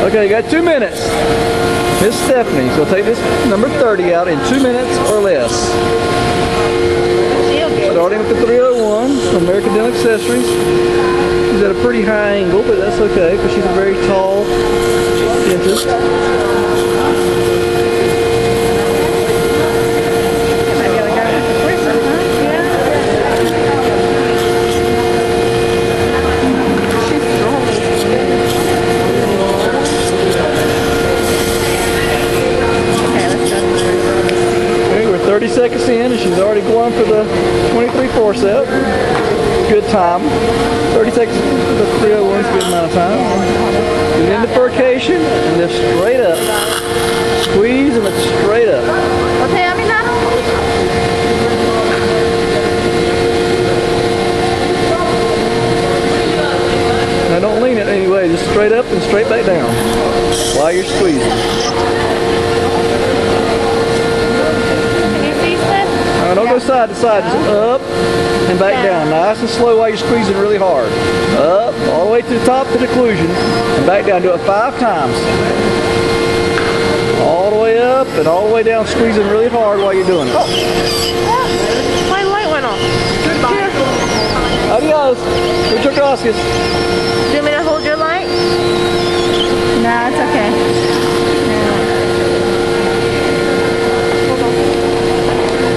Okay, you got 2 minutes. Miss Stephanie, so take this number 30 out in 2 minutes or less. Starting with the 301 from American Dental Accessories. She's at a pretty high angle, but that's okay because she's a very tall dentist. Okay, we're 30 seconds in and she's already going for the 23 forceps. Good time. 30 seconds for the 301 is a good amount of time. And then the furcation and lift straight up. Squeeze and lift straight up. Okay, I'm in that. Now don't lean it anyway, just straight up and straight back down while you're squeezing. Don't go side to side, just up and back down. Nice and slow while you're squeezing really hard. Up, all the way to the top to the occlusion, and back down. Do it 5 times. All the way up and all the way down, squeezing really hard while you're doing it. Oh. My light went off. Goodbye. Adios. Muchas gracias. Do you want me to hold your light? No, it's okay.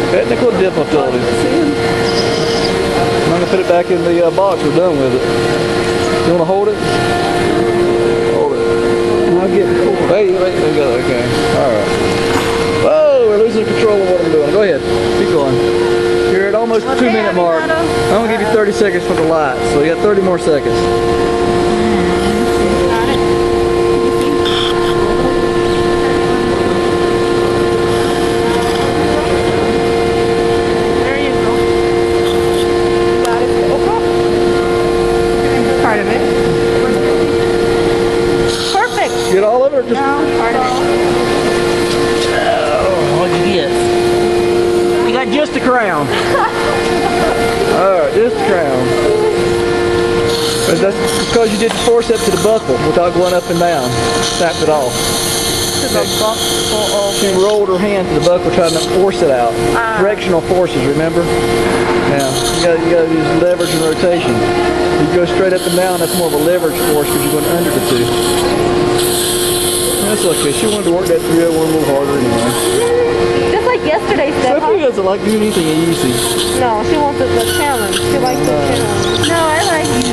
Technical difficulties. I'm going to put it back in the box. We're done with it. You want to hold it? Hold it. I'll get it. Wait, there we go. Okay. All right. Whoa, we're losing control of what I'm doing. Go ahead. Keep going. You're at almost the 2-minute mark. I'm going to give you 30 seconds for the light. So you got 30 more seconds. Get all of it or just... No, part of it. Oh, what'd you get? You got just a crown. Alright, just a crown. But that's because you did the forceps to the buckle without going up and down. Snapped it off. She rolled her hand to the buckle trying to force it out. Directional forces, remember? Yeah, you got to use leverage and rotation. You go straight up and down, that's more of a leverage force because you're going under the two. That's okay. She wanted to work that 301 a little harder anyway. Just like yesterday, Steph. Stephanie doesn't like doing anything easy. No, she wants the challenge. She likes the challenge. No, I like easy.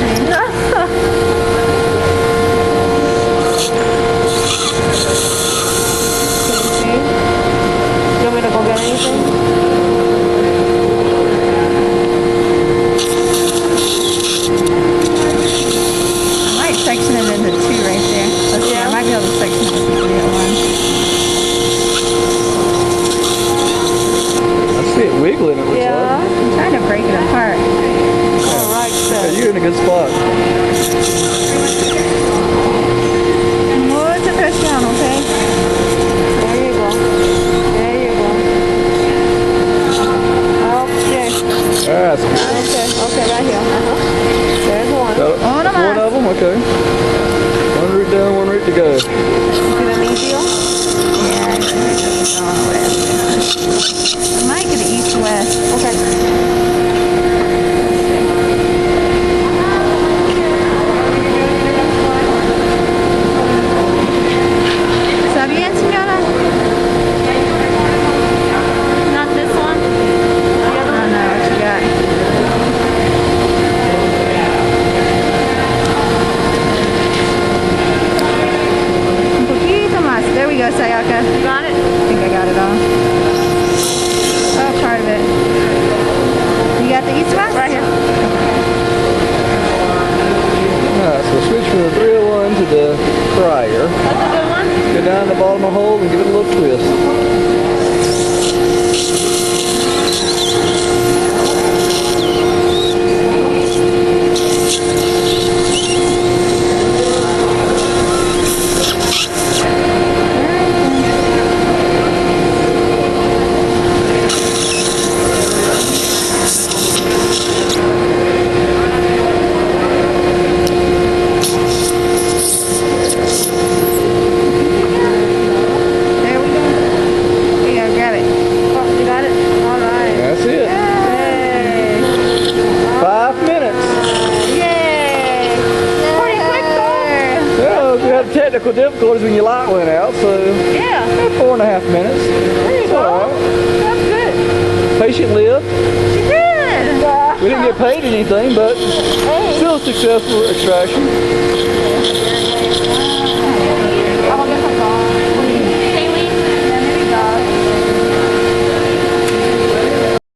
You want me to go get anything? I might section it into 2 right there. Let's see, I might be able to section it into 3 at once. I see it wiggling, it looks like. I'm trying to break it apart. Alright, so. Yeah, you're in a good spot. Mucha presión, okay? There you go. There you go. Okay. Alright, so Okay, right here. There's one. one of them, okay. One route down, one route to go. See the medial? Yeah, I might get it east-west. Okay. ¿Está bien, señora? Not this one? I don't know what you got. Un poquito más. There we go, Sayaka. You got it? I think I got it all. Oh, part of it. You got the east-west? Right here. Alright, so switch from the 301 to the prior. That's a good one? Go down the bottom of the hole and give it a little twist. technical difficulties when your light went out, so Yeah. 4.5 minutes. There you go. That's good. Patient lived. She did. We didn't get paid anything, but Hey. still a successful extraction.